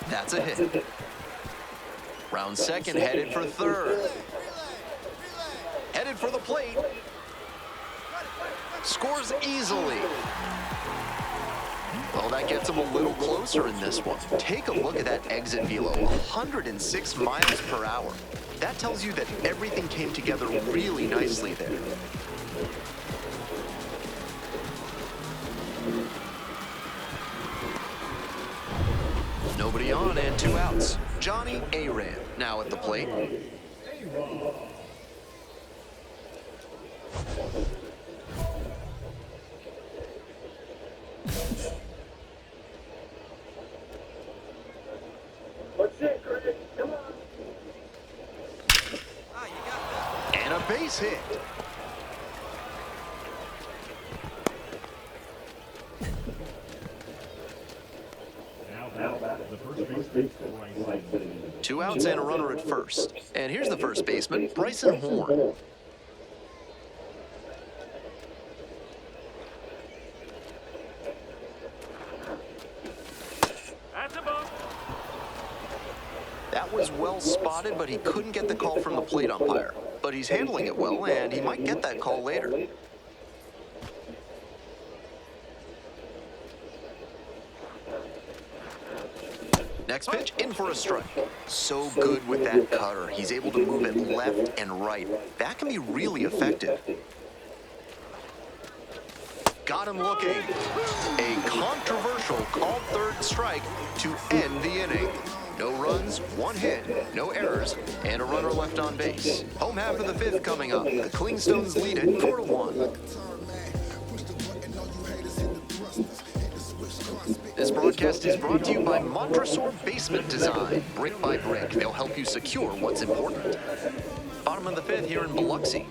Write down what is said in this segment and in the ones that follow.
That's a hit. Round second, headed for third. Headed for the plate. Scores easily. Well, that gets him a little closer in this one. Take a look at that exit velo, 106 miles per hour. That tells you that everything came together really nicely there. Nobody on and 2 outs. Johnny Aran now at the plate. And a base hit. Two outs and a runner at first. And here's the first baseman, Bryson Horn. That was well spotted, but he couldn't get the call from the plate umpire. But he's handling it well, and he might get that call later. Next pitch, in for a strike. So good with that cutter. He's able to move it left and right. That can be really effective. Got him looking. A controversial called third strike to end the inning. No runs, 1 hit, no errors, and a runner left on base. Home half of the 5th coming up. The Clingstones lead it 4-1. This broadcast is brought to you by Montresor Basement Design. Brick by brick, they'll help you secure what's important. Bottom of the 5th here in Biloxi.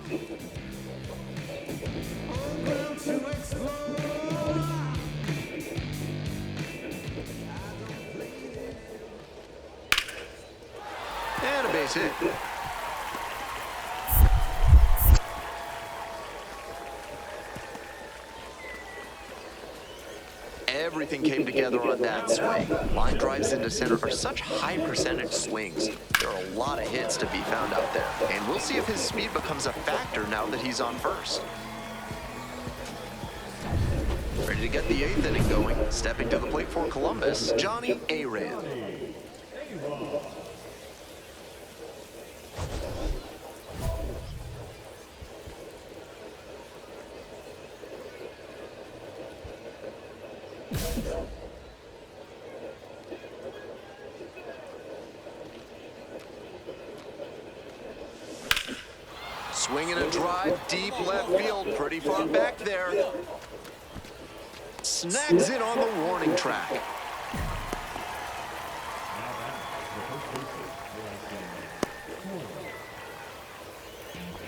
And a base hit. Everything came together on that swing. Line drives into center are such high percentage swings. There are a lot of hits to be found out there. And we'll see if his speed becomes a factor now that he's on first. Ready to get the 8th inning going. Stepping to the plate for Columbus, Johnny Aran. Swinging a drive, deep left field, pretty far back there. Snags it on the warning track.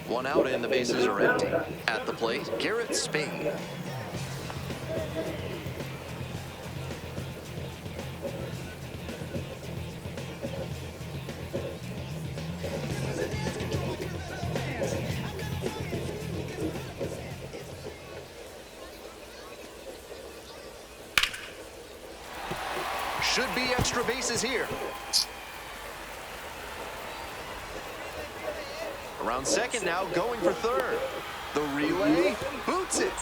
One out and the bases are empty. At the plate, Garrett Spain. Should be extra bases here. Around second now, going for third. The relay, boots it.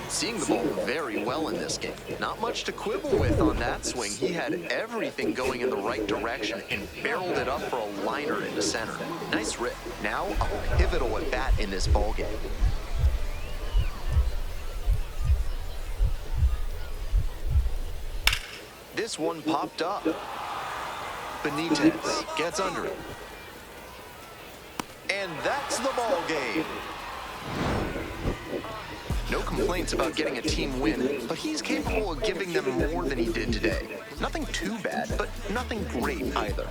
Seeing the ball very well in this game. Not much to quibble with on that swing. He had everything going in the right direction and barreled it up for a liner into center. Nice rip. Now a pivotal at bat in this ball game. This one popped up. Benitez gets under it. And that's the ball game. No complaints about getting a team win, but he's capable of giving them more than he did today. Nothing too bad, but nothing great either.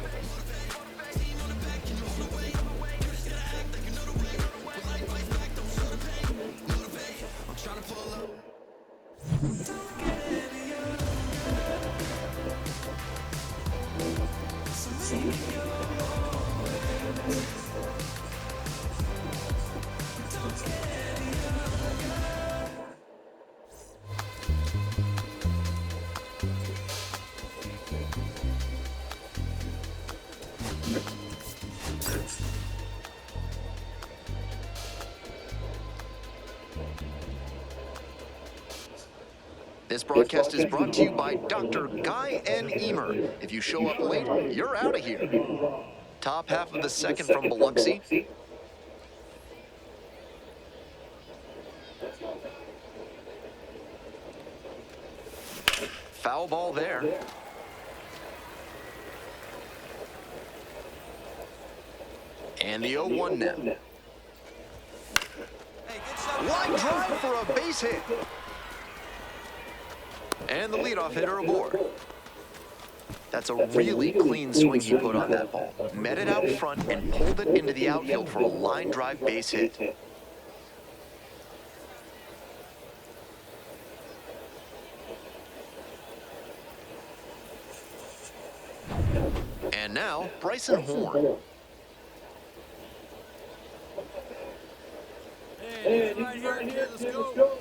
This broadcast is brought to you by Dr. Guy N. Emer. If you show up late, you're out of here. Top half of the second from Biloxi. Foul ball there. And the 0-1 now. Line drive for a base hit. And the leadoff hitter aboard. That's a really clean swing he put on that ball. Met it out front and pulled it into the outfield for a line drive base hit. And now, Bryson Horn. Hey, right here, let's go.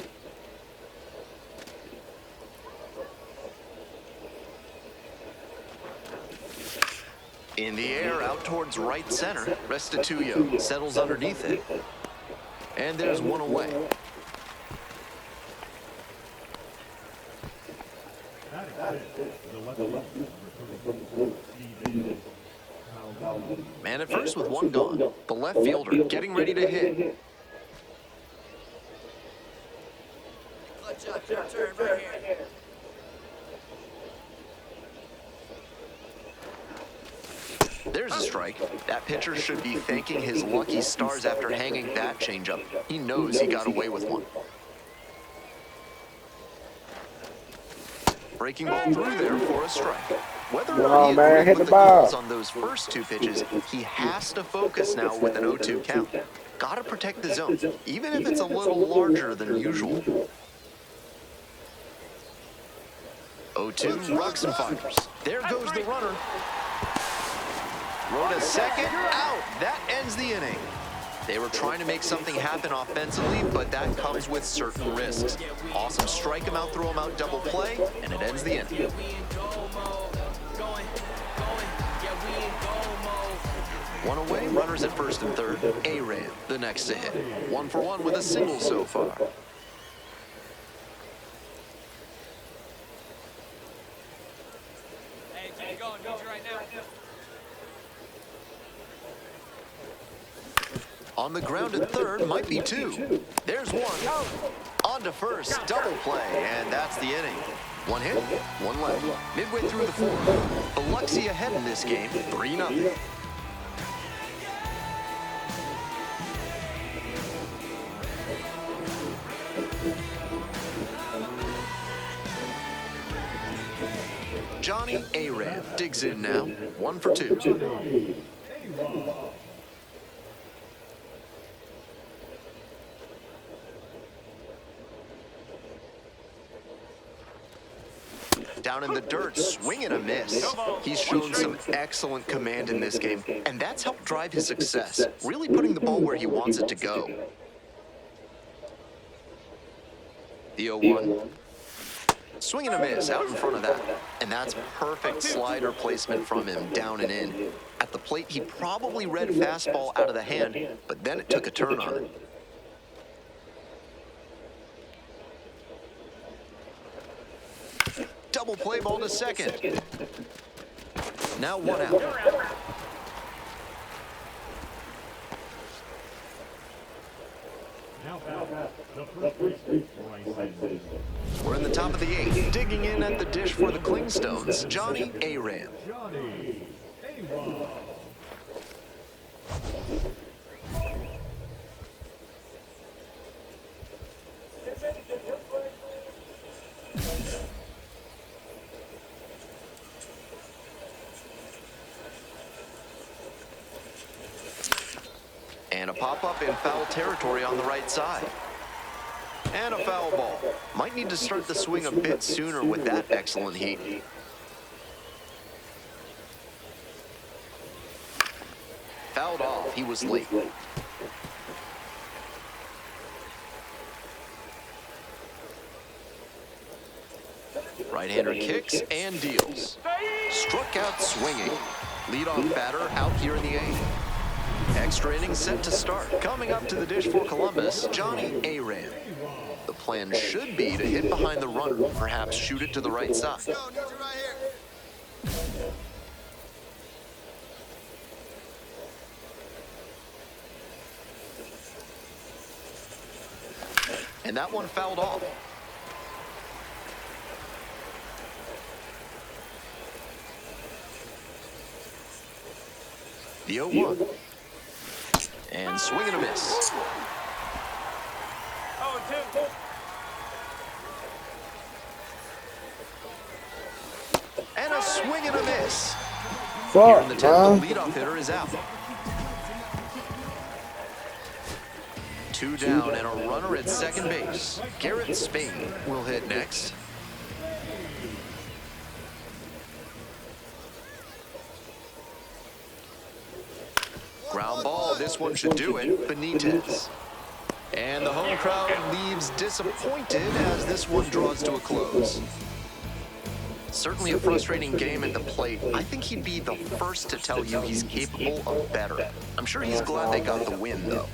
In the air, out towards right center. Restituyo settles underneath it. And there's one away. Man at first with one gone. The left fielder getting ready to hit. Turn right here. There's a strike. That pitcher should be thanking his lucky stars after hanging that changeup. He knows he got away with one. Breaking ball through there for a strike. Whether or not he agreed with the calls on those first two pitches, he has to focus now with an 0-2 count. Gotta protect the zone, even if it's a little larger than usual. 0-2, rocks and fires. There goes the runner. Rode a second, out. That ends the inning. They were trying to make something happen offensively, but that comes with certain risks. Awesome strike him out, throw him out, double play, and it ends the inning. One away, runners at first and third. A-Ram, the next to hit. 1 for 1 with a single so far. Hey, keep it going, need you right now. On the ground at third, might be two. There's one. On to first, double play, and that's the inning. One hit, one left. Midway through the fourth, Biloxi ahead in this game, 3-0. Johnny A-Ram digs in now, 1 for 2. Down in the dirt, swing and a miss. He's shown some excellent command in this game, and that's helped drive his success, really putting the ball where he wants it to go. The 0-1. Swing and a miss out in front of that, and that's perfect slider placement from him, down and in. At the plate, he probably read fastball out of the hand, but then it took a turn on him. Double play ball to second. Now one out. We're in the top of the 8th. Digging in at the dish for the Clingstones, Johnny A-Ram. And a pop-up in foul territory on the right side. And a foul ball. Might need to start the swing a bit sooner with that excellent heat. Fouled off. He was late. Right-hander kicks and deals. Struck out swinging. Leadoff batter out here in the eighth. Extra inning set to start. Coming up to the dish for Columbus, Johnny Aran. The plan should be to hit behind the runner, perhaps shoot it to the right side. Let's go. Need you right here. And that one fouled off. The 0-1. And swing and a miss. And a swing and a miss. Here in the 10th, the leadoff hitter is out. 2 down and a runner at second base. Garrett Spain will hit next. Ground ball, this one should do it. Benitez. And the home crowd leaves disappointed as this one draws to a close. Certainly a frustrating game at the plate. I think he'd be the first to tell you he's capable of better. I'm sure he's glad they got the win, though.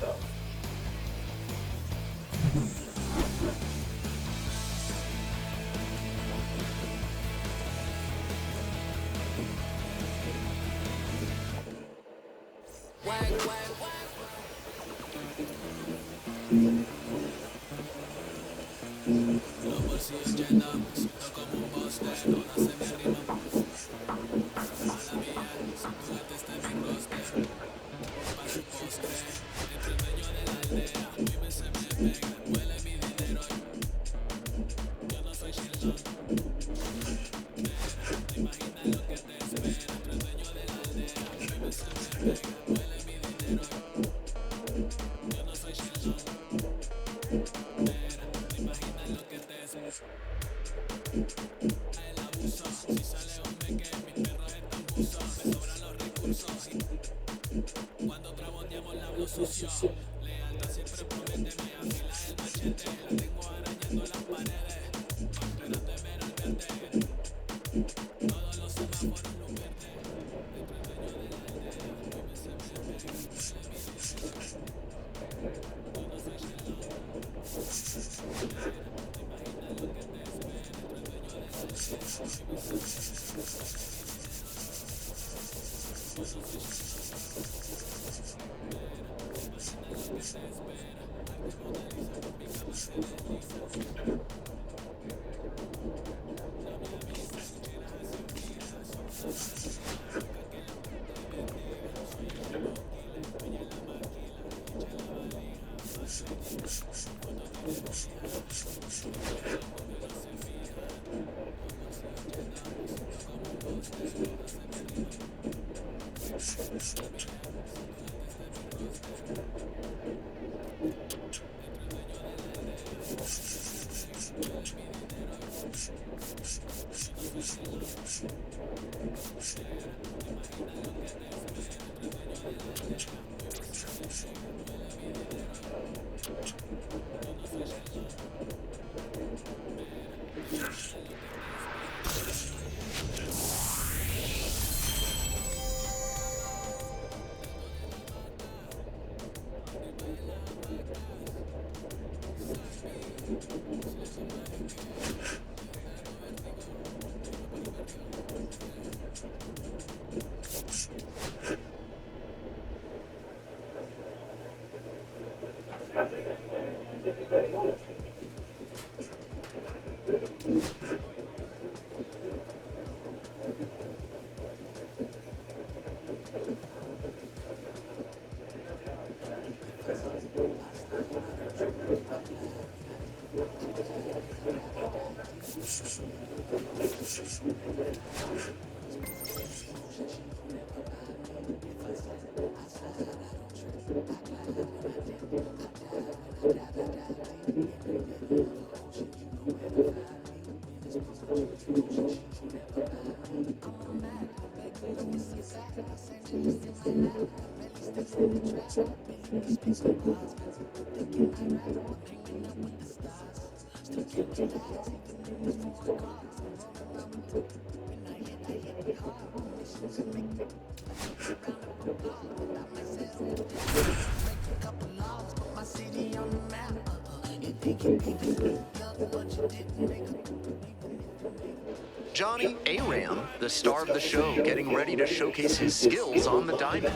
Johnny Aram, the star of the show, getting ready to showcase his skills on the diamond.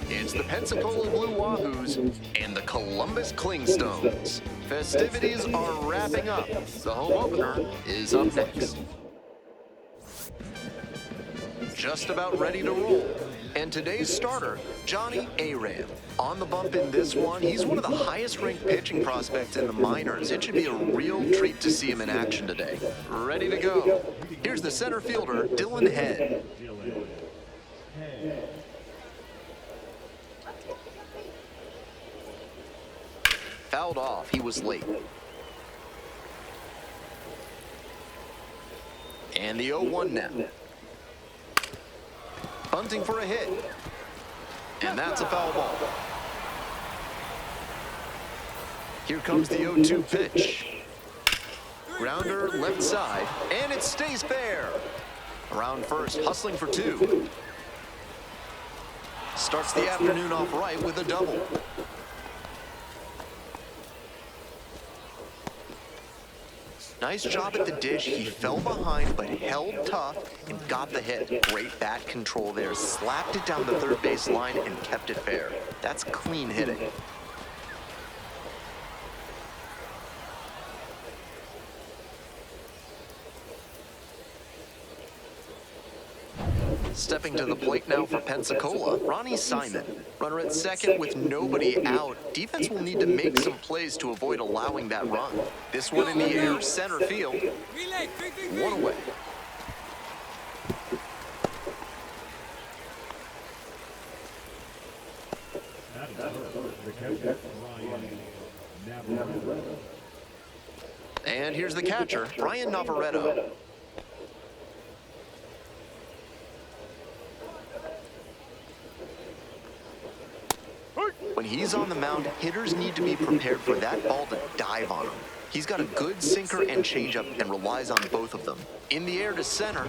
It's the Pensacola Blue Wahoos and the Columbus Clingstones. Festivities are wrapping up. The home opener is up next. Just about ready to roll. And today's starter, Johnny Aram. On the bump in this one, he's one of the highest-ranked pitching prospects in the minors. It should be a real treat to see him in action today. Ready to go. Here's the center fielder, Dylan Head. Fouled off. He was late. And the 0-1 now. Bunting for a hit. And that's a foul ball. Here comes the 0-2 pitch. Grounder left side, and it stays fair. Around first, hustling for two. Starts the afternoon off right with a double. Nice job at the dish. He fell behind, but held tough and got the hit. Great bat control there. Slapped it down the third base line and kept it fair. That's clean hitting. Stepping to the plate now for Pensacola, Ronnie Simon. Runner at second with nobody out. Defense will need to make some plays to avoid allowing that run. This one in the air, center field. One away. And here's the catcher, Brian Navarretto. When he's on the mound, hitters need to be prepared for that ball to dive on him. He's got a good sinker and changeup and relies on both of them. In the air to center,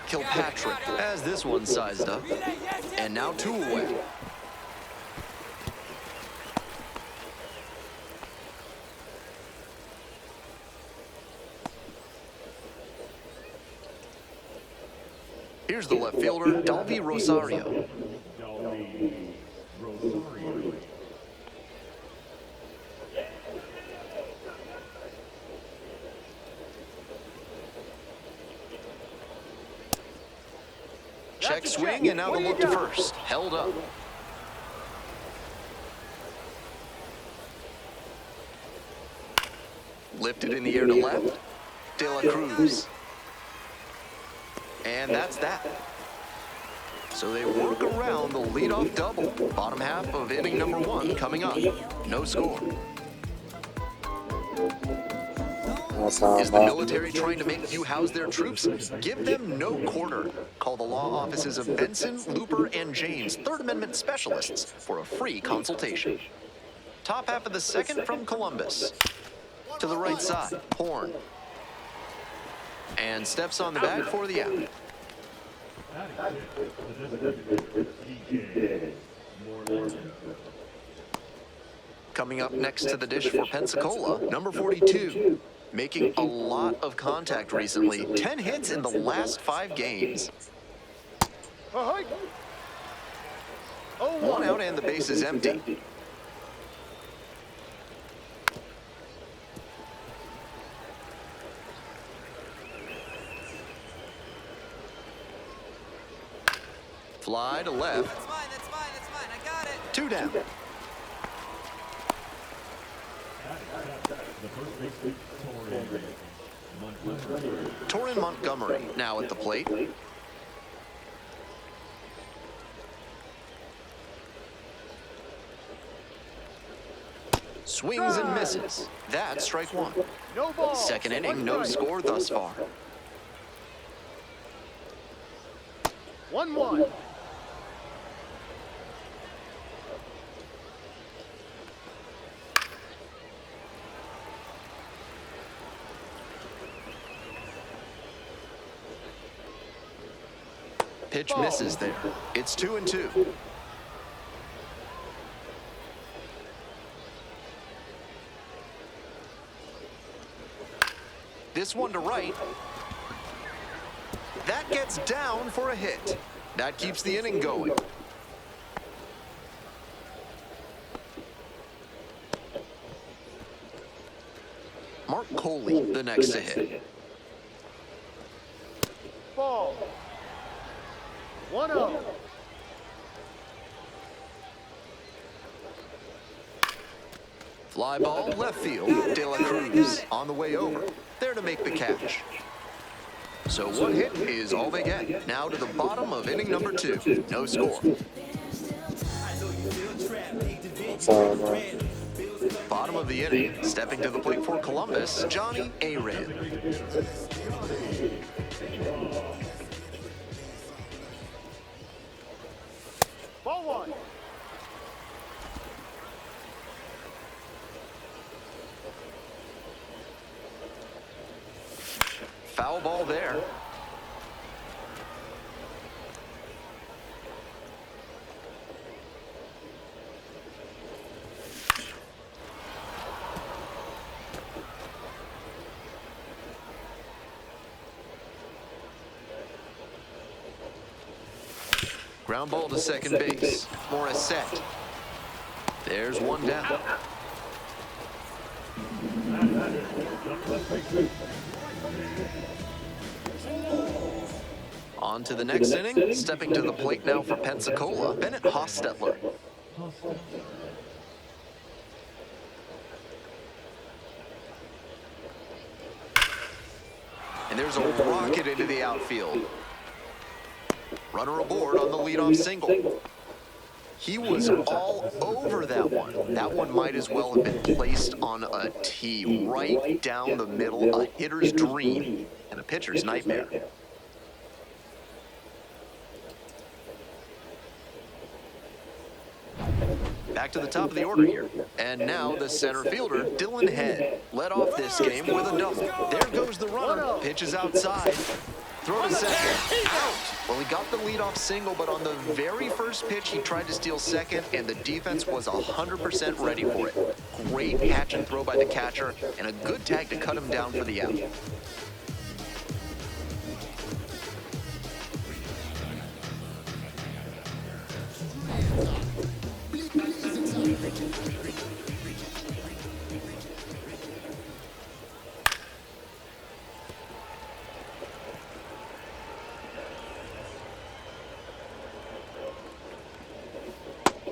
Kilpatrick has this one sized up. And now two away. Here's the left fielder, Dalby Rosario. Check swing, and now the look to first. Held up. Lifted in the air to left. De La Cruz. And that's that. So they work around the leadoff double. Bottom half of inning number one coming up. No score. Is the military trying to make you house their troops? Give them no quarter. Call the law offices of Benson, Looper, and James, Third Amendment specialists, for a free consultation. Top half of the second from Columbus. To the right side, Horn. And steps on the bag for the out. Coming up next to the dish for Pensacola, number 42. Making a lot of contact recently. 10 hits in the last 5 games. One out and the base is empty. Fly to left. That's mine. I got it. 2 down. Torrin Montgomery now at the plate. Swings and misses. That's strike one. Second inning, no score thus far. 1-1. Pitch misses there. It's 2-2. This one to right. That gets down for a hit. That keeps the inning going. Mark Coley, the next to hit. Ball. 1-0. Fly ball, left field. De La Cruz on the way over. There to make the catch. So one hit is all they get. Now to the bottom of inning number 2. No score. Bottom of the inning. Stepping to the plate for Columbus, Johnny Arand. Ball 1. Foul ball there. Ground ball to second base. Morissette. There's one down. On to the next inning. Stepping to the plate now for Pensacola, Bennett Hostetler. And there's a rocket into the outfield. Runner aboard on the leadoff single. He was all over that one. That one might as well have been placed on a tee right down the middle, a hitter's dream and a pitcher's nightmare. Back to the top of the order here. And now the center fielder, Dylan Head, led off this game with a double. There goes the runner. Pitches outside. Throw to second. Out. Well, he got the leadoff single, but on the very first pitch, he tried to steal second, and the defense was 100% ready for it. Great catch and throw by the catcher, and a good tag to cut him down for the out.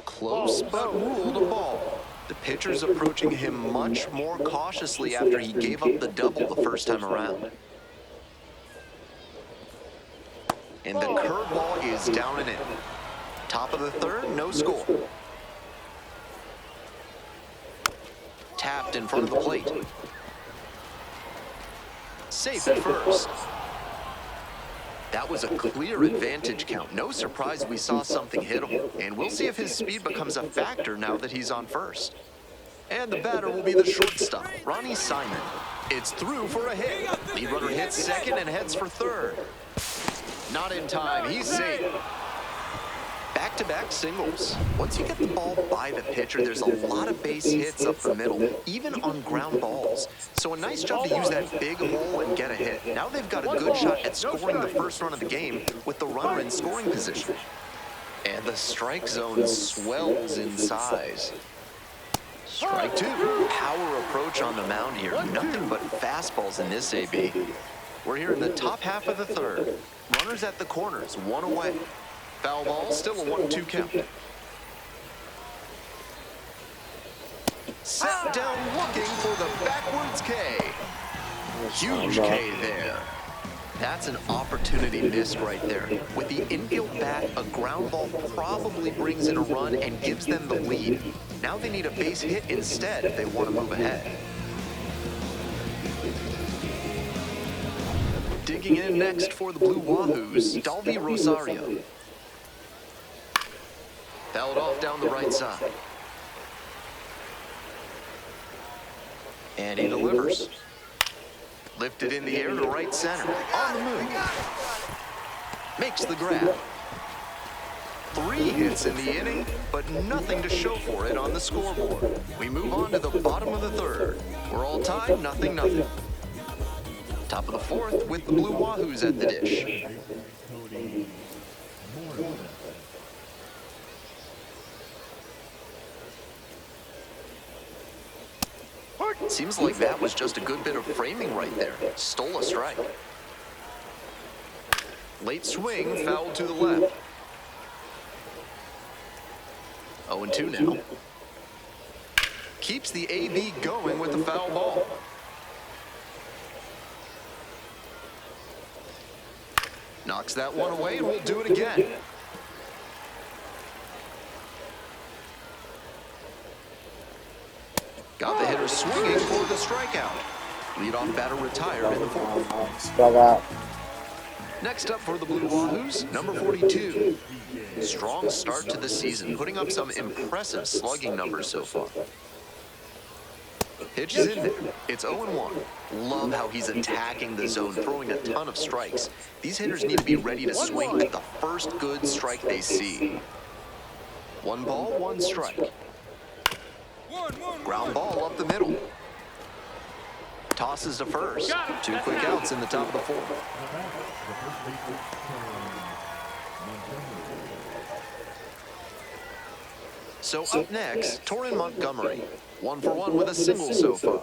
Close, but ruled a ball. The pitcher's approaching him much more cautiously after he gave up the double the first time around. And the curveball is down and in. Top of the third, no score. Tapped in front of the plate. Safe at first. That was a clear advantage count. No surprise we saw something hit him. And we'll see if his speed becomes a factor now that he's on first. And the batter will be the shortstop, Ronnie Simon. It's through for a hit. Lead runner hits second and heads for third. Not in time. He's safe. Back-to-back singles. Once you get the ball by the pitcher, there's a lot of base hits up the middle, even on ground balls. So a nice job to use that big hole and get a hit. Now they've got a good shot at scoring the first run of the game with the runner in scoring position. And the strike zone swells in size. Strike two. Power approach on the mound here. Nothing but fastballs in this AB. We're here in the top half of the third. Runners at the corners, one away. Foul ball, still a 1-2 count. Set down looking for the backwards K. Huge K there. That's an opportunity missed right there. With the infield bat, a ground ball probably brings in a run and gives them the lead. Now they need a base hit instead if they want to move ahead. Digging in next for the Blue Wahoos, Dalvi Rosario. Fouled off down the right side. And he delivers. Lifted in the air to right center. On the move. Makes the grab. 3 hits in the inning, but nothing to show for it on the scoreboard. We move on to the bottom of the 3rd. We're all tied, 0-0. Top of the 4th with the Blue Wahoos at the dish. Seems like that was just a good bit of framing right there. Stole a strike. Late swing, fouled to the left. 0-2 now. Keeps the AB going with the foul ball. Knocks that one away, and we'll do it again. Got the hitter swinging for the strikeout. Leadoff batter retired in the 4th. Struck out. Next up for the Blue Wahoos, number 42. Strong start to the season, putting up some impressive slugging numbers so far. Pitch is in there. It's 0-1. Love how he's attacking the zone, throwing a ton of strikes. These hitters need to be ready to swing at the first good strike they see. 1 ball, 1 strike. Ground ball up the middle. Tosses to first. 2 quick outs in the top of the 4th. So up next, Torrin Montgomery. 1 for 1 with a single so far.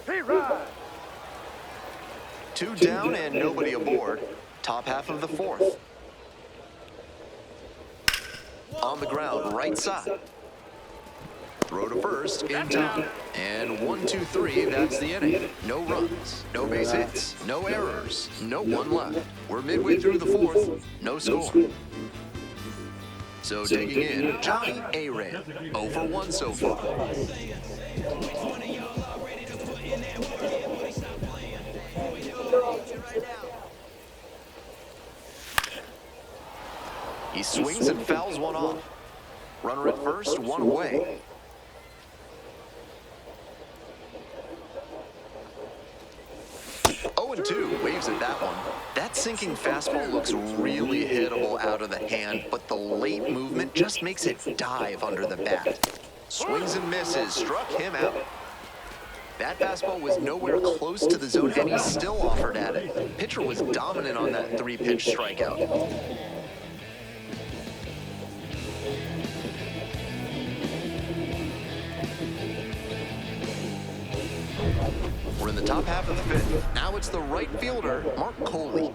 Hey, ride. 2 down and nobody aboard. Top half of the 4th. On the ground, right side. Throw to first, in time. And 1, 2, 3, that's the inning. No runs, no base hits, no errors, no one left. We're midway through the 4th, no score. So digging in, Johnny Aran, 0 for 1 so far. He swings and fouls one off. Runner at first, 1 away. Oh, and 2, waves at that one. That sinking fastball looks really hittable out of the hand, but the late movement just makes it dive under the bat. Swings and misses, struck him out. That fastball was nowhere close to the zone, and he still offered at it. Pitcher was dominant on that 3-pitch strikeout. We're in the top half of the 5th. Now it's the right fielder, Mark Coley.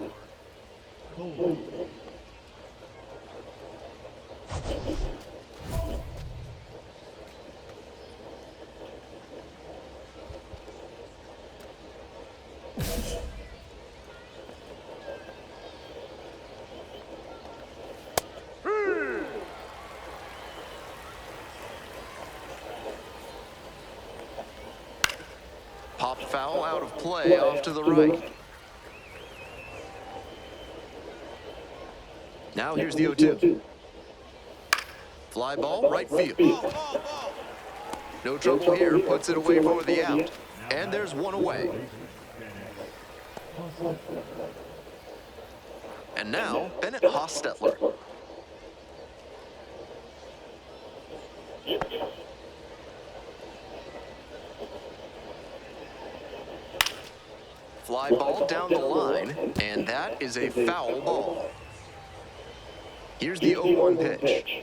Pop foul out of play off to the right. Now here's the 0-2. Fly ball, right field. No trouble here, puts it away for the out. And there's 1 away. And now, Bennett Hostetler. Fly ball down the line, and that is a foul ball. Here's the 0-1 pitch.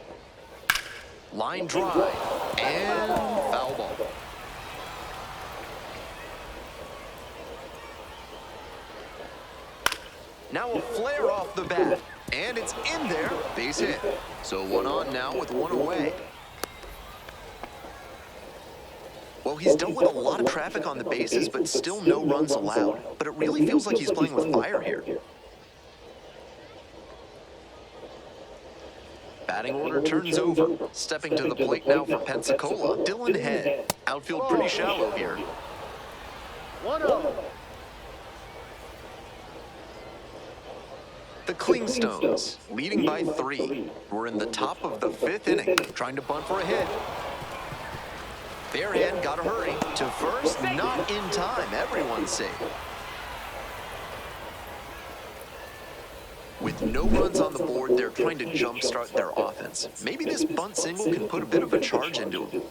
Line drive, and foul ball. Now a flare off the bat, and it's in there, base hit. So 1 on now with 1 away. Well, he's dealt with a lot of traffic on the bases, but still no runs allowed. But it really feels like he's playing with fire here. Batting order turns over. Stepping to the plate now for Pensacola, Dylan Head. Outfield pretty shallow here. 1-0. The Klingstones, leading by 3. We're in the top of the 5th inning, trying to bunt for a hit. Barehand got to hurry. To first, not in time. Everyone's safe. With no runs on the board, they're trying to jumpstart their offense. Maybe this bunt single can put a bit of a charge into them.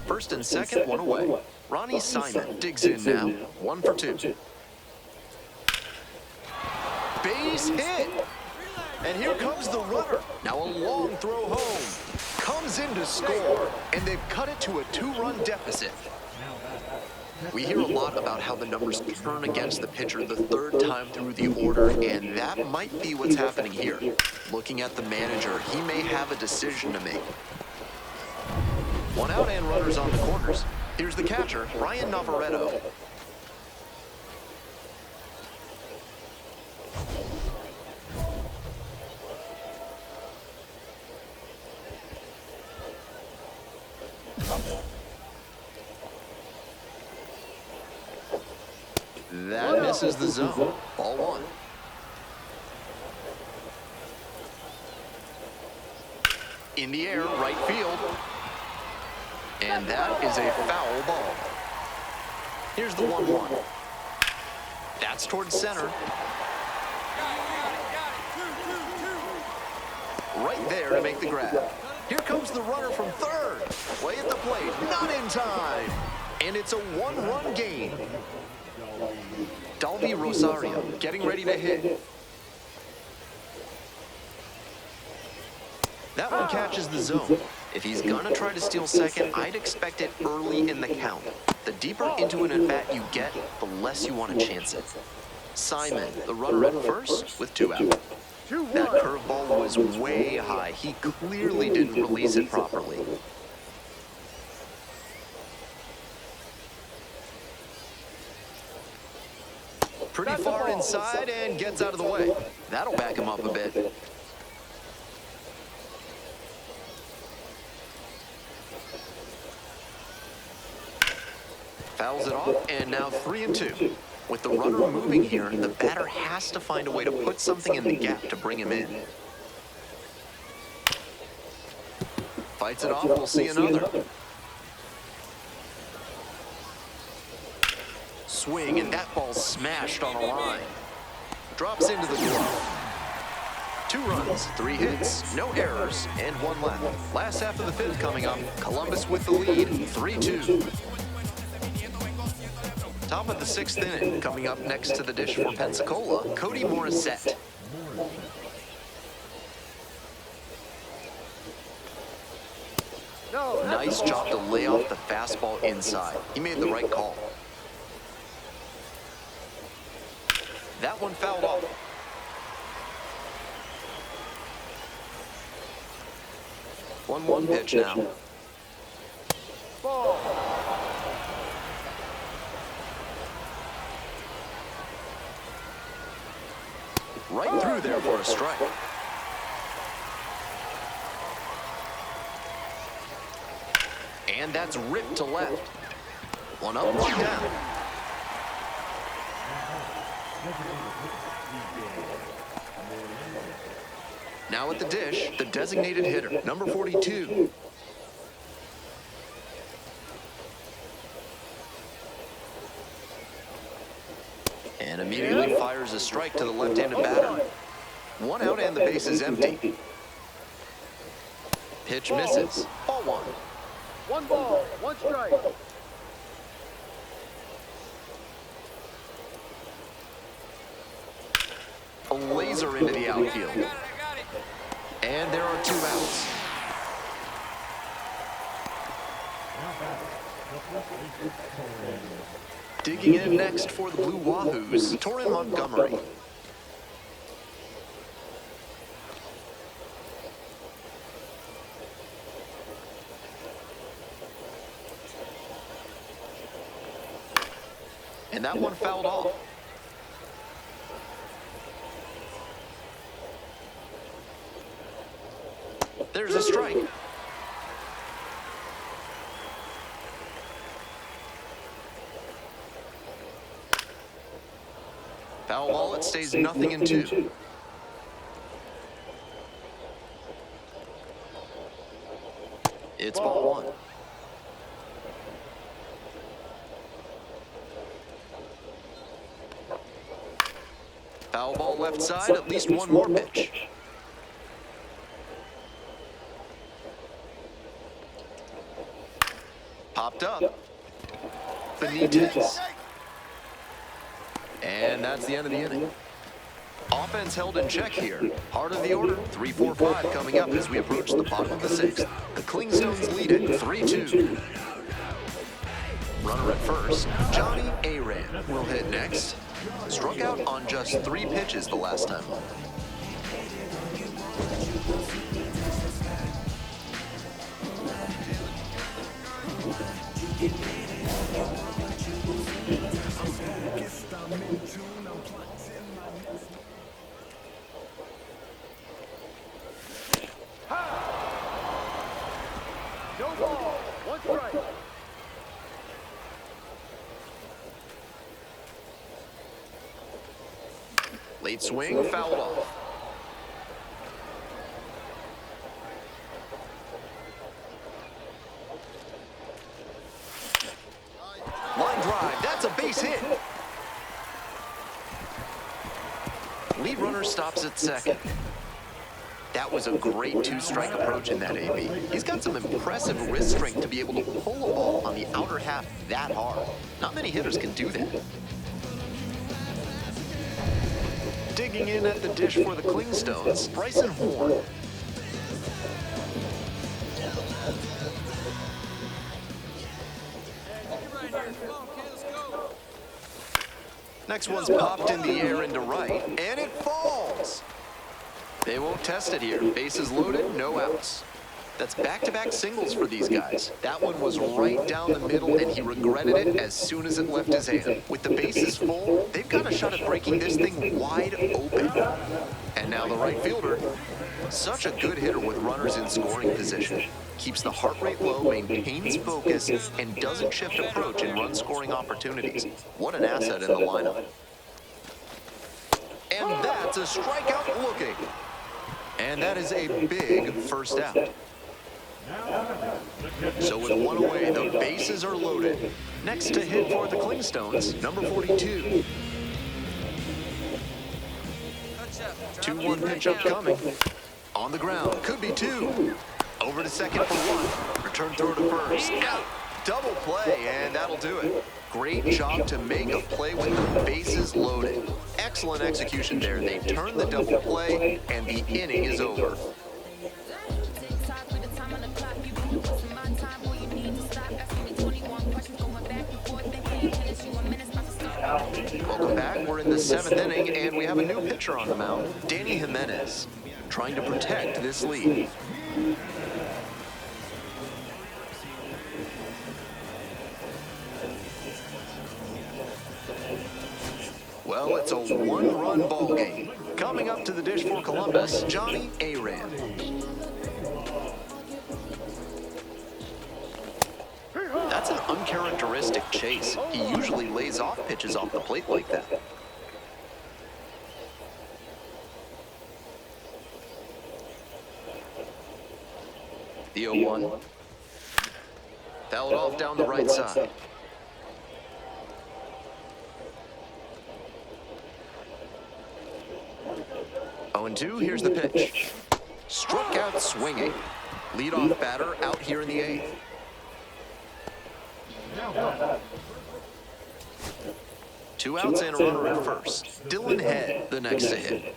First and second, one away. Ronnie Simon digs in now. 1 for 2. Base hit. And here comes the runner. Now a long throw home. Comes in to score. And they've cut it to a 2-run deficit. We hear a lot about how the numbers turn against the pitcher the third time through the order, and that might be what's happening here. Looking at the manager, he may have a decision to make. 1 out and runners on the corners. Here's the catcher, Ryan Navarretto. That misses the zone. Ball 1. In the air, right field. And that is a foul ball. Here's the 1-1. That's towards center. Right there to make the grab. Here comes the runner from third. Way at the plate, not in time. And it's a 1-run game. Dalby Rosario getting ready to hit. That one catches the zone. If he's gonna try to steal second, I'd expect it early in the count. The deeper into an at-bat you get, the less you want to chance it. Simon, the runner at first, with 2 out. That curveball was way high. He clearly didn't release it properly. Pretty far inside and gets out of the way. That'll back him up a bit. Fouls it off, and now 3-2. With the runner moving here, the batter has to find a way to put something in the gap to bring him in. Fights it off, we'll see another. Swing, and that ball's smashed on a line. Drops into the glove. 2 runs, 3 hits, no errors, and 1 left. Last half of the 5th coming up. Columbus with the lead, 3-2. Top of the 6th inning, coming up next to the dish for Pensacola, Cody Morissette. Nice job to lay off the fastball inside. He made the right call. That one fouled off. 1-1 pitch now. Ball. Right through there for a strike. And that's ripped to left. 1 up, 1 down. Now at the dish, the designated hitter, number 42. And immediately fires a strike to the left-handed batter. 1 out and the base is empty. Pitch misses. Ball 1. 1 ball, 1 strike. A laser into the outfield. And there are 2 outs. Digging in next for the Blue Wahoos, Torrin Montgomery. And that one fouled off. There's a strike. Foul ball, it stays 0-2. It's ball one. Foul ball left side, at least one more pitch. Popped up. Benitez. And that's the end of the inning. Offense held in check here. Heart of the order, 3-4-5 coming up as we approach the bottom of the sixth. The Clingstones lead it 3-2. Runner at first, Johnny Aran will hit next. Struck out on just 3 pitches the last time. No ball. One strike. Late swing, fouled off. Line drive, that's a base hit. Lead runner stops at second. That was a great 2-strike approach in that AB. He's got some impressive wrist strength to be able to pull a ball on the outer half that hard. Not many hitters can do that. Digging in at the dish for the Clingstones, Bryson Horn. Next one's popped in the air into right, and it falls. They won't test it here. Bases loaded, no outs. That's back-to-back singles for these guys. That one was right down the middle, and he regretted it as soon as it left his hand. With the bases full, they've got a shot at breaking this thing wide open. And now the right fielder, such a good hitter with runners in scoring position. Keeps the heart rate low, maintains focus, and doesn't shift approach in run-scoring opportunities. What an asset in the lineup. And that's a strikeout looking. And that is a big first out. So with one away, the bases are loaded. Next to hit for the Clingstones, number 42. 2-1 pitch upcoming. On the ground, could be 2. Over to second for 1. Return throw to first. Out. Double play, and that'll do it. Great job to make a play with the bases loaded. Excellent execution there. They turn the double play, and the inning is over. Welcome back. We're in the 7th inning, and we have a new pitcher on the mound, Danny Jimenez, trying to protect this lead. Well, it's a 1-run ball game. Coming up to the dish for Columbus, Johnny Aran. That's an uncharacteristic chase. He usually lays off pitches off the plate like that. The 0-1. Fouled off down the right side. 0-2, here's the pitch. Struck out swinging. Leadoff batter out here in the 8th. Two outs and a runner at first. Dylan Head, the next to hit.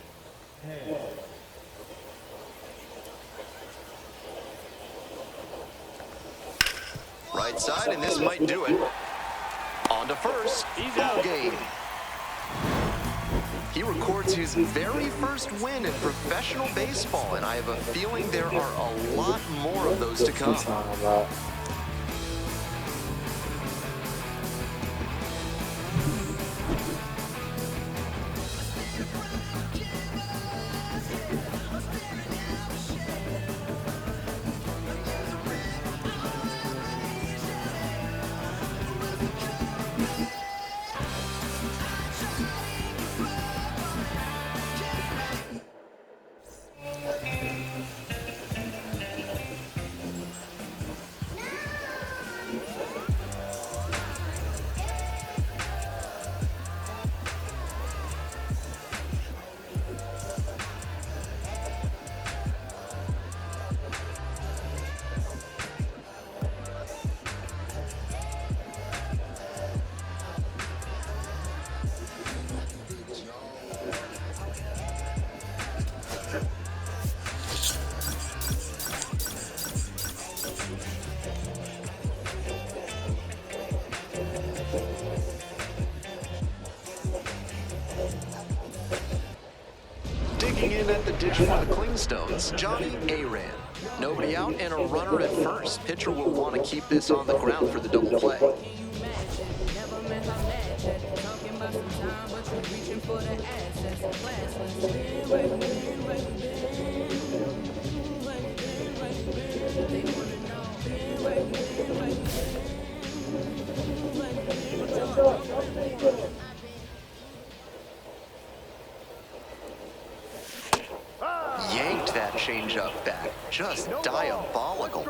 Right side, and this might do it. On to first. Ball game. He records his very first win in professional baseball, and I have a feeling there are a lot more of those to come. dish for the Clingstones, Johnny Aran. Nobody out and a runner at first. Pitcher will want to keep this on the ground for the double play. Yanked that changeup back. Just diabolical.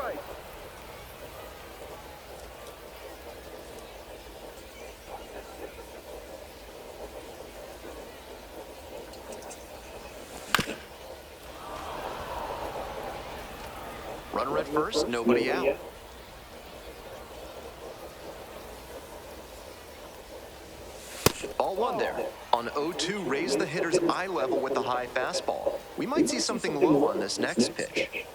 Runner at first, nobody out. Ball one there. On 0-2, raise the hitter's eye level with the high fastball. We might see something low on this next pitch.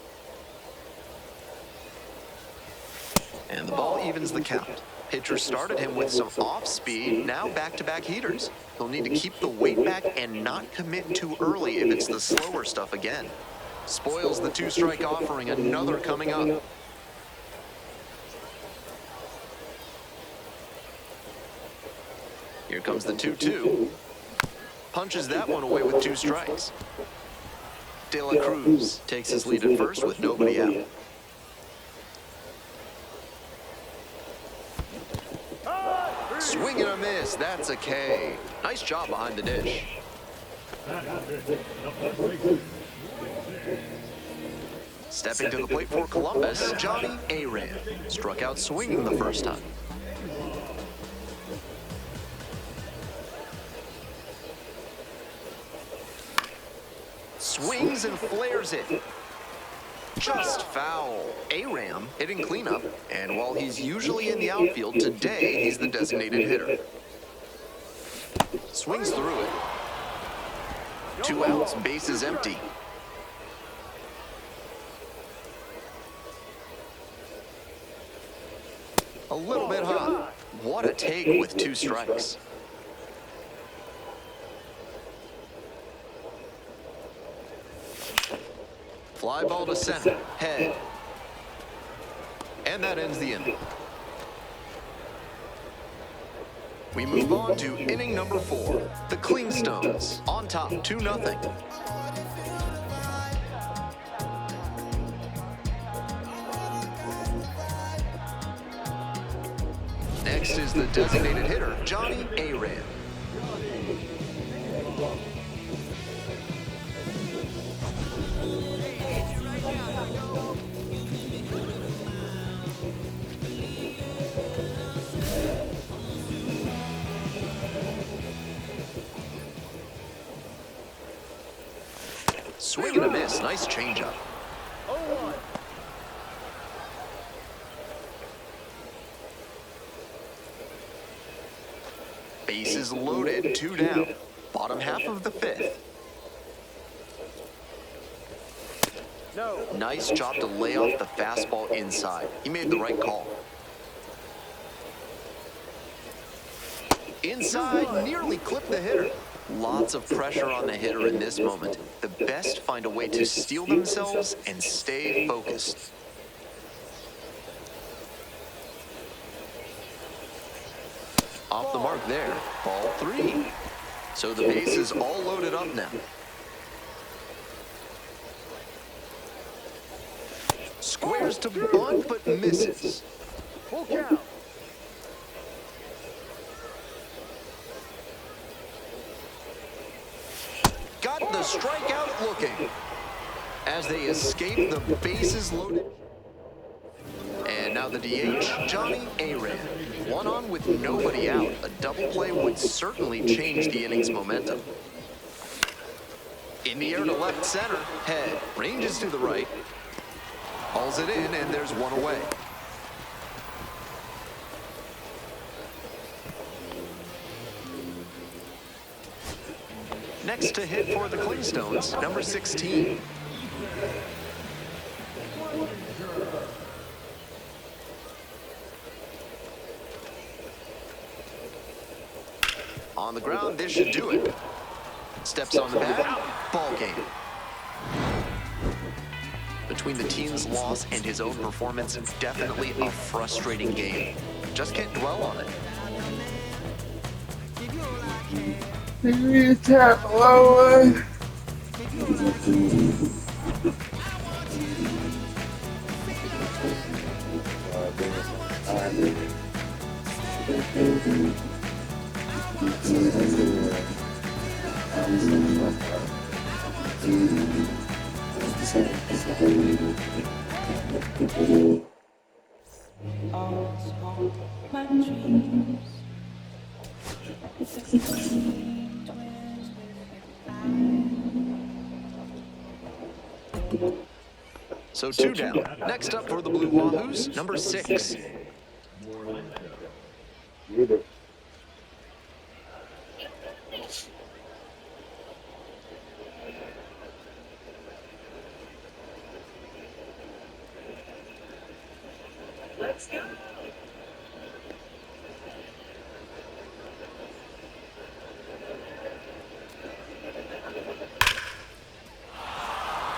And the ball evens the count. Pitcher started him with some off speed, now back-to-back heaters. He'll need to keep the weight back and not commit too early if it's the slower stuff again. Spoils the two-strike offering, another coming up. Here comes the 2-2. Punches that one away with 2 strikes. De La Cruz takes his lead at first with nobody out. Swing and a miss, that's a K. Nice job behind the dish. Stepping to the plate for Columbus, Johnny Aran. Struck out swinging the first time. Swings and flares it. Just foul. Aram hitting cleanup, and while he's usually in the outfield, today he's the designated hitter. Swings through it. 2 outs, bases empty. A little bit hot. What a take with 2 strikes. Fly ball to center, head. And that ends the inning. We move on to inning number 4. The Clingstones on top 2-0. Next is the designated hitter, Johnny Aran. Swing and a miss, nice changeup. 0-1. Bases loaded, 2 down. Bottom half of the 5th. No. Nice job to lay off the fastball inside. He made the right call. Inside, nearly clipped the hitter. Lots of pressure on the hitter in this moment. The best find a way to steel themselves and stay focused. Off the mark there. Ball 3. So the base is all loaded up now. Squares to bunt, but misses. Full count. Got the strikeout looking. As they escape the bases loaded. And now the DH, Johnny Aran. 1 on with nobody out. A double play would certainly change the inning's momentum. In the air to left center, head, ranges to the right. Hauls it in, and there's 1 away. Next to hit for the Clingstones, number 16. On the ground, this should do it. Steps on the bat, ball game. Between the team's loss and his own performance, definitely a frustrating game. Just can't dwell on it. My dreams. So 2 down. Next up for the Blue Wahoos, number 6. Let's go.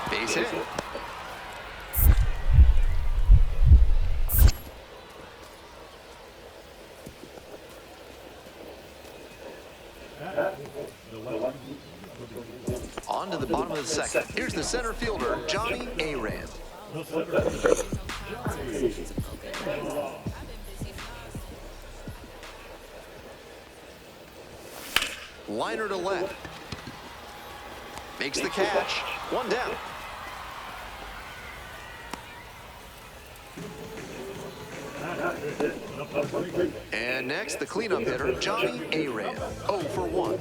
Base hit. On to the bottom of the second. Here's the center fielder, Johnny Aram. Liner to left. Makes the catch. 1 down. And next, the cleanup hitter, Johnny Aram. 0 for 1.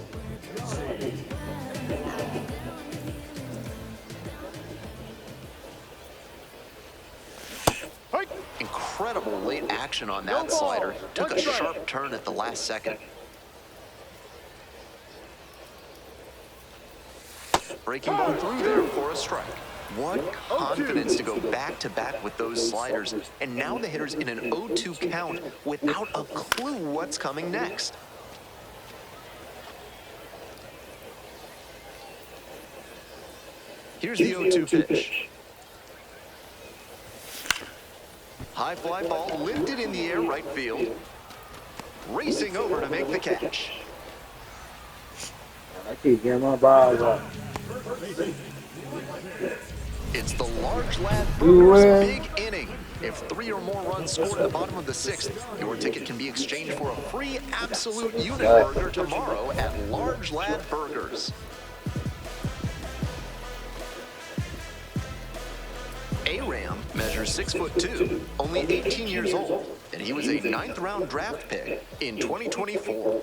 Incredible late action on that slider. Took a sharp turn at the last second. Breaking ball through there for a strike. What confidence to go back-to-back with those sliders. And now the hitter's in an 0-2 count without a clue what's coming next. Here's the 0-2 pitch. High fly ball lifted in the air right field. Racing over to make the catch. I keep getting my balls up. It's the large lad Brewers' big inning. If 3 or more runs scored at the bottom of the 6th, your ticket can be exchanged for a free absolute unit burger tomorrow at Large Lad Burgers. Aram measures 6'2", only 18 years old, and he was a 9th-round draft pick in 2024.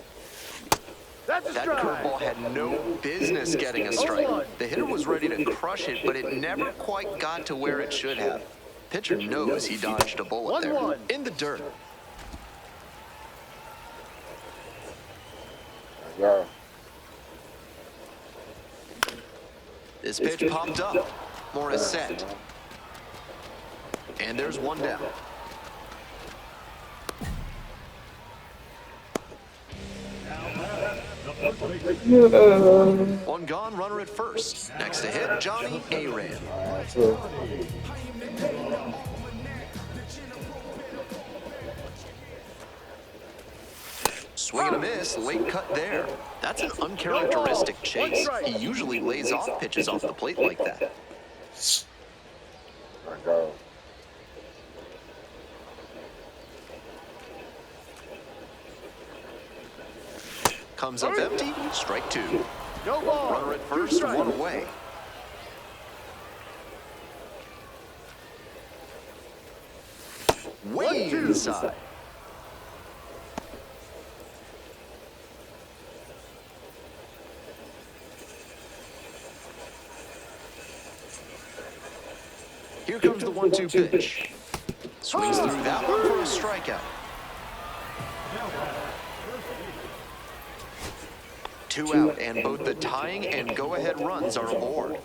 That curveball had no business getting a strike. The hitter was ready to crush it, but it never quite got to where it should have. Pitcher knows he dodged a bullet there. In the dirt. Yeah. This pitch popped up. Morris set. And there's 1 down. One gone, runner at first. Next to hit, Johnny Aram. Swing and a miss, late cut there. That's an uncharacteristic chase. He usually lays off pitches off the plate like that. Comes up empty, strike 2. Runner at first, 1 away. Way inside. Here comes the 1-2 pitch. Swings through that one for a strikeout. 2 out, and both the tying and go-ahead runs are aboard.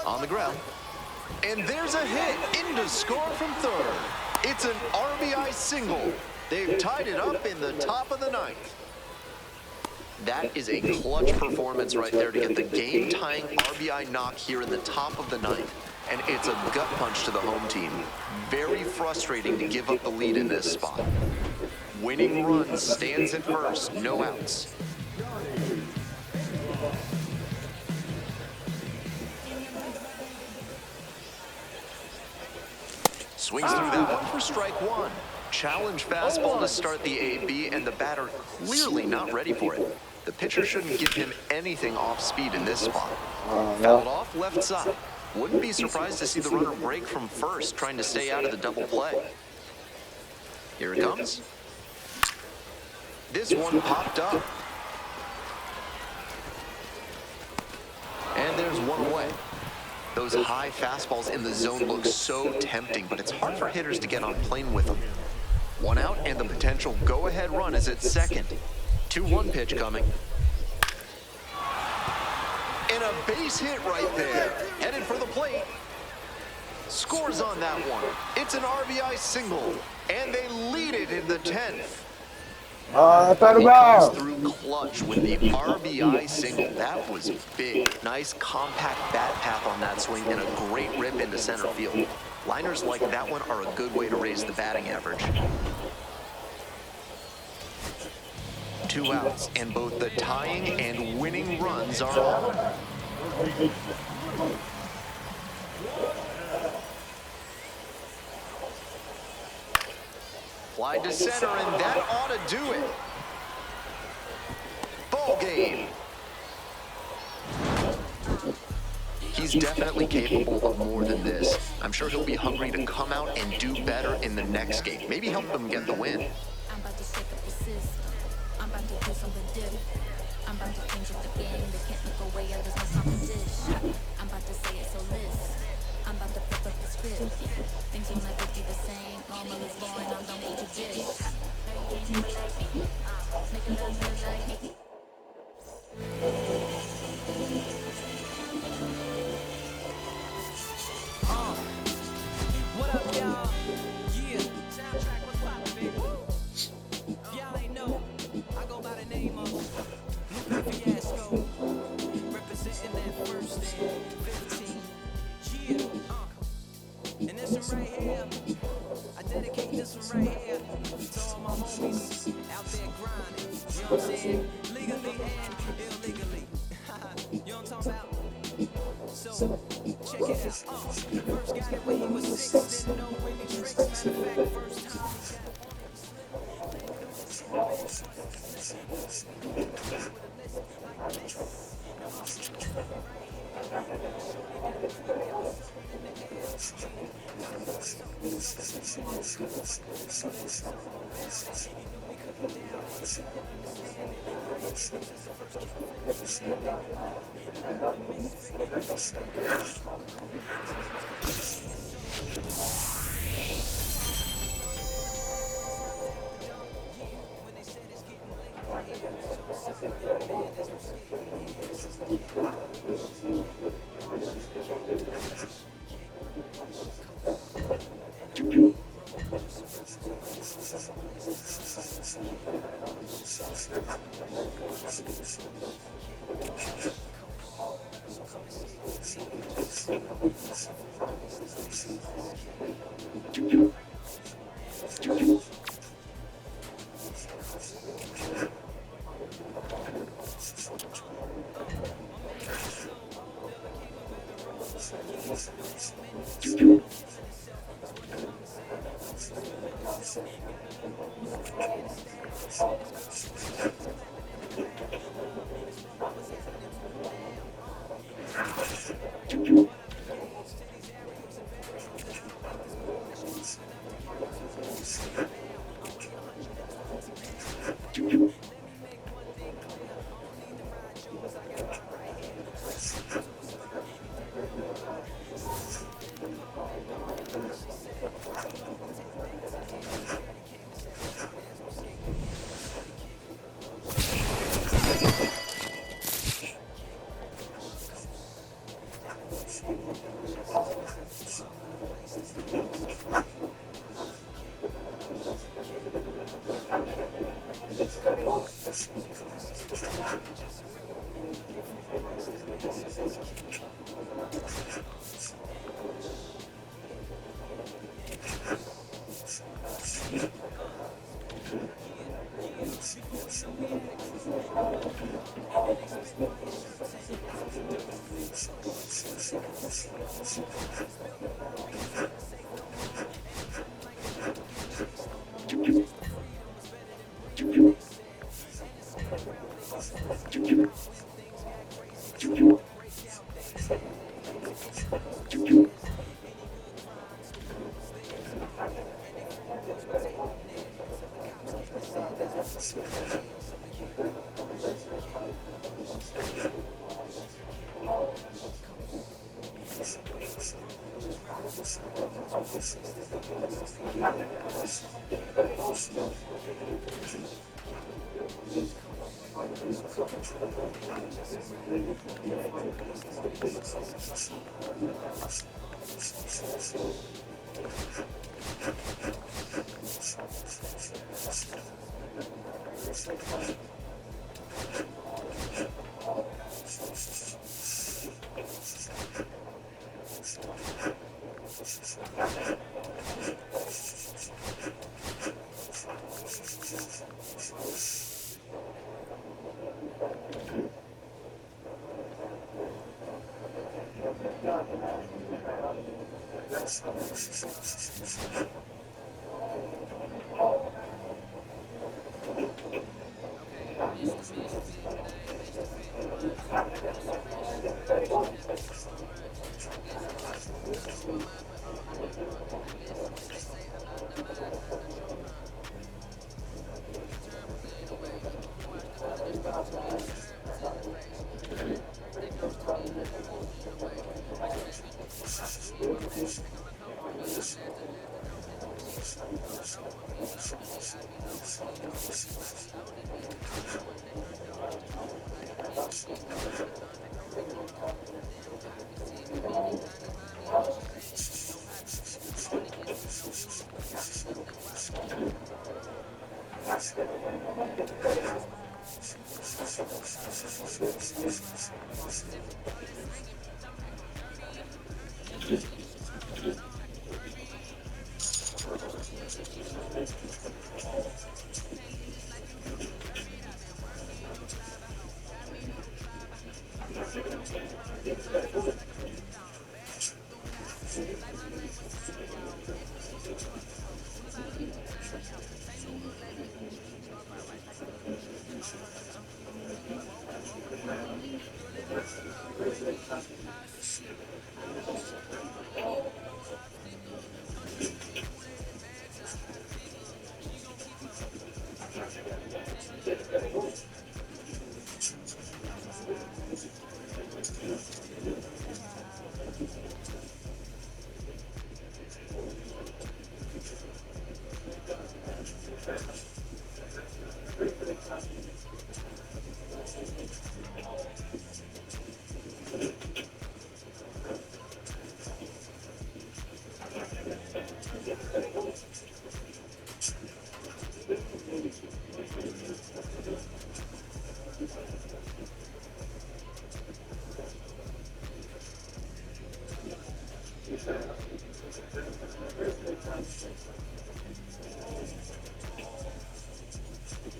On the ground. And there's a hit into score from third. It's an RBI single. They've tied it up in the top of the 9th. That is a clutch performance right there to get the game-tying RBI knock here in the top of the ninth. And it's a gut punch to the home team. Very frustrating to give up the lead in this spot. Winning run stands at first, no outs. Swings through that one for strike one. Challenge fastball to start the AB, and the batter clearly not ready for it. The pitcher shouldn't give him anything off speed in this spot. Fouled off left side. Wouldn't be surprised to see the runner break from first, trying to stay out of the double play. Here it comes. This one popped up. And there's one away. Those high fastballs in the zone look so tempting, but it's hard for hitters to get on plane with them. One out, and the potential go-ahead run is at second. 2-1 pitch coming. And a base hit right there. Headed for the plate. Scores on that one. It's an RBI single, and they lead it in the 10th. I thought He about comes through clutch with the RBI single. That was big. Nice compact bat path on that swing and a great rip into center field. Liners like that one are a good way to raise the batting average. 2 outs, and both the tying and winning runs are on. Fly to center, and that ought to do it. Ball game. He's definitely capable of more than this. I'm sure he'll be hungry to come out and do better in the next game. Maybe help them get the win. I'm about to shake up the system. I'm about to do something different. I'm about to change up the game. They can't look away, I lose my competition. I'm about to say it, so listen. I'm about to flip up the script. Things will never be the same. Normal is boring, I'm done with tradition. Make a love like me. What up, y'all? Yeah, soundtrack, what's poppin', baby? If y'all ain't know, I go by the name of Lupe Fiasco, representing that first and 15. Yeah, and this one right here, I dedicate this one right here to all my homies out there grinding. You know what I'm saying? Legally and illegally. You know what I'm talking about? So, check it out. First got it when he was 6, didn't know any tricks. Matter of fact, first time